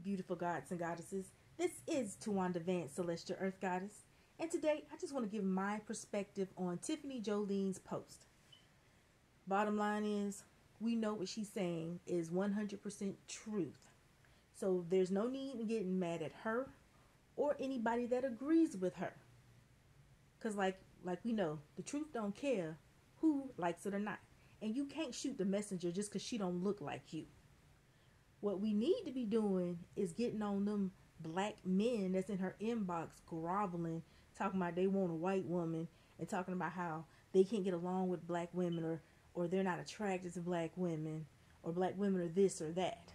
beautiful gods and goddesses. This is Tawanda Vance, Celestial Earth Goddess, and today I just want to give my perspective on Tiffany Jolene's post. Bottom line is, we know what she's saying is 100% truth. So there's no need in getting mad at her or anybody that agrees with her. Because like we know, the truth don't care who likes it or not. And you can't shoot the messenger just because she don't look like you. What we need to be doing is getting on them black men that's in her inbox groveling, talking about they want a white woman and talking about how they can't get along with black women or they're not attracted to black women or black women are this or that.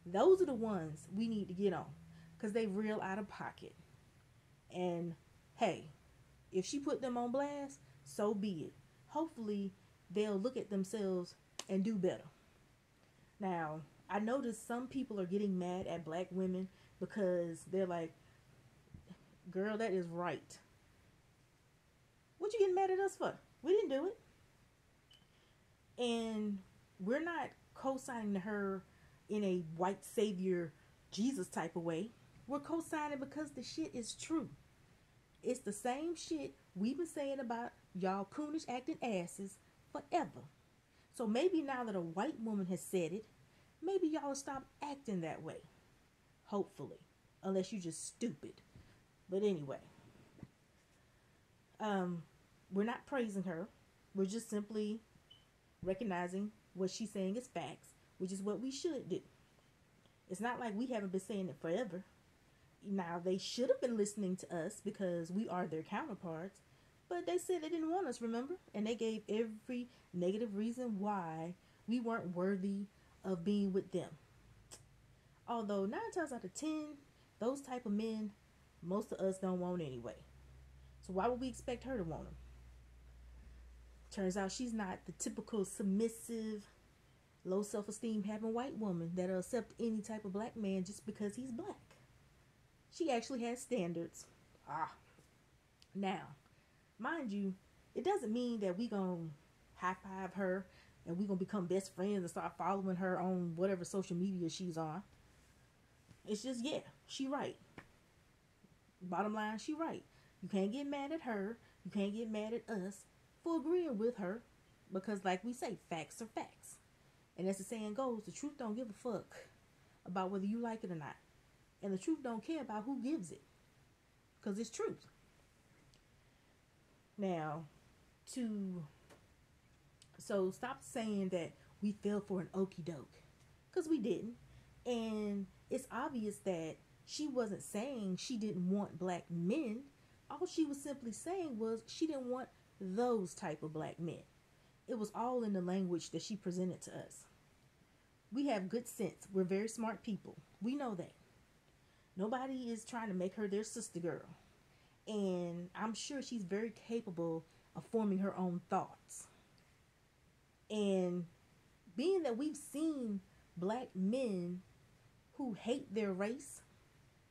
Those are the ones we need to get on because they real out of pocket. And hey, if she put them on blast, so be it. Hopefully they'll look at themselves and do better. Now, I noticed some people are getting mad at black women because they're like, girl, that is right. What you getting mad at us for? We didn't do it. And we're not co-signing her in a white savior Jesus type of way. We're co-signing because the shit is true. It's the same shit we've been saying about y'all coonish acting asses forever. So maybe now that a white woman has said it, maybe y'all will stop acting that way. Hopefully. Unless you're just stupid. But anyway. We're not praising her. We're just simply recognizing what she's saying is facts, which is what we should do. It's not like we haven't been saying it forever. Now, they should have been listening to us because we are their counterparts. But they said they didn't want us, remember? And they gave every negative reason why we weren't worthy of being with them. Although 9 times out of 10, those type of men, most of us don't want anyway. So why would we expect her to want them? Turns out she's not the typical submissive, low self-esteem having white woman that'll accept any type of black man just because he's black. She actually has standards. Now, mind you, it doesn't mean that we gonna high-five her and we gonna become best friends and start following her on whatever social media she's on. It's just, yeah, she right. Bottom line, she right. You can't get mad at her. You can't get mad at us for agreeing with her because, like we say, facts are facts. And as the saying goes, the truth don't give a fuck about whether you like it or not. And the truth don't care about who gives it. Because it's truth. Now, so stop saying that we fell for an okie doke. Because we didn't. And it's obvious that she wasn't saying she didn't want black men. All she was simply saying was she didn't want those type of black men. It was all in the language that she presented to us. We have good sense. We're very smart people. We know that. Nobody is trying to make her their sister girl. And I'm sure she's very capable of forming her own thoughts. And being that we've seen black men who hate their race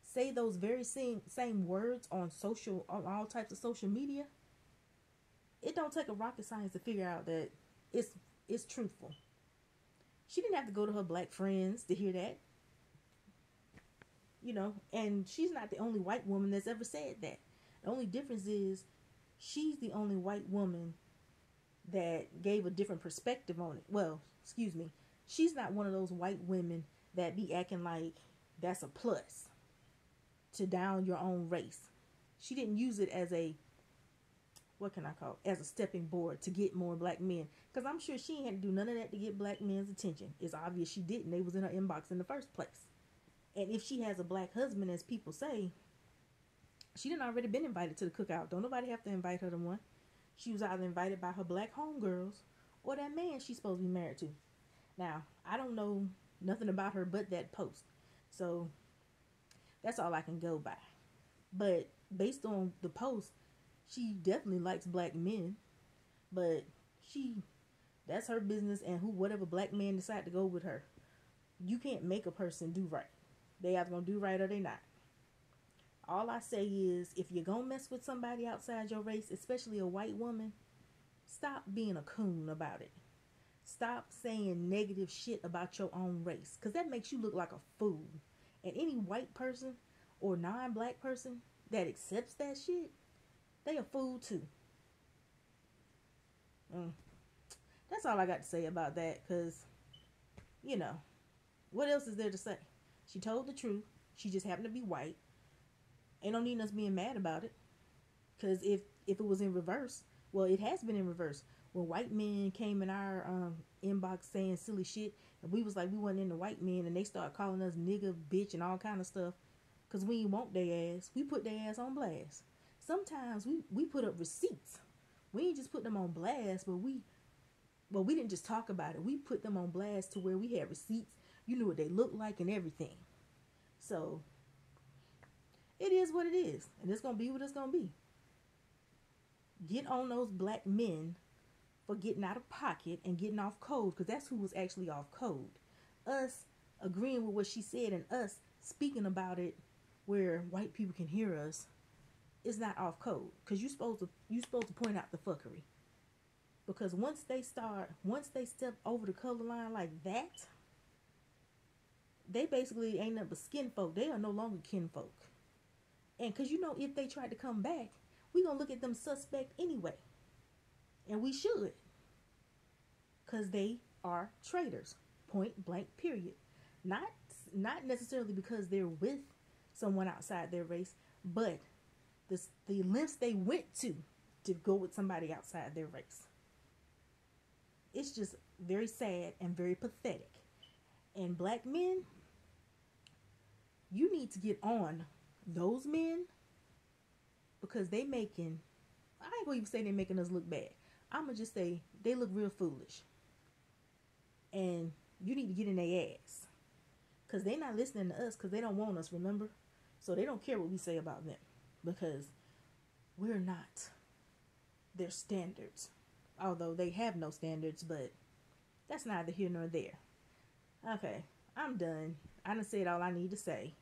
say those very same words on all types of social media, it don't take a rocket science to figure out that it's truthful. She didn't have to go to her black friends to hear that. You know, and she's not the only white woman that's ever said that. The only difference is she's the only white woman that gave a different perspective on it. Well, excuse me. She's not one of those white women that be acting like that's a plus to down your own race. She didn't use it as a, what can I call it, as a stepping board to get more black men. Because I'm sure she ain't do none of that to get black men's attention. It's obvious she didn't. They was in her inbox in the first place. And if she has a black husband, as people say, she done already been invited to the cookout. Don't nobody have to invite her to one. She was either invited by her black homegirls or that man she's supposed to be married to. Now, I don't know nothing about her but that post. So, that's all I can go by. But based on the post, she definitely likes black men. But that's her business and whatever black man decide to go with her. You can't make a person do right. They either gonna do right or they not. All I say is, if you're gonna mess with somebody outside your race, especially a white woman, stop being a coon about it. Stop saying negative shit about your own race, because that makes you look like a fool. And any white person or non-black person that accepts that shit, they a fool too. Mm. That's all I got to say about that, because, you know, what else is there to say? She told the truth. She just happened to be white. Ain't no need us being mad about it. Because if it was in reverse, well, it has been in reverse. When white men came in our inbox saying silly shit, and we was like, we wasn't into white men, and they start calling us nigga, bitch, and all kind of stuff, because we ain't want their ass. We put their ass on blast. Sometimes we put up receipts. We ain't just put them on blast, but we didn't just talk about it. We put them on blast to where we had receipts. You knew what they looked like and everything. So it is what it is, and it's gonna be what it's gonna be. Get on those black men for getting out of pocket and getting off code, because that's who was actually off code. Us agreeing with what she said and us speaking about it where white people can hear us is not off code, because you supposed to point out the fuckery. Because once they step over the color line like that, they basically ain't nothing but skin folk. They are no longer kin folk. And because, if they tried to come back, we gonna look at them suspect anyway. And we should. Because they are traitors. Point blank, period. Not necessarily because they're with someone outside their race, but the lengths they went to go with somebody outside their race. It's just very sad and very pathetic. And black men, you need to get on those men, because I ain't gonna even say they making us look bad. I'm gonna just say they look real foolish. And you need to get in their ass. Because they not listening to us, because they don't want us, remember? So they don't care what we say about them, because we're not their standards. Although they have no standards, but that's neither here nor there. Okay, I'm done. I done said all I need to say.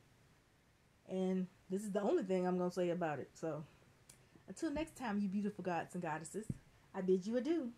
And this is the only thing I'm going to say about it. So, until next time, you beautiful gods and goddesses, I bid you adieu.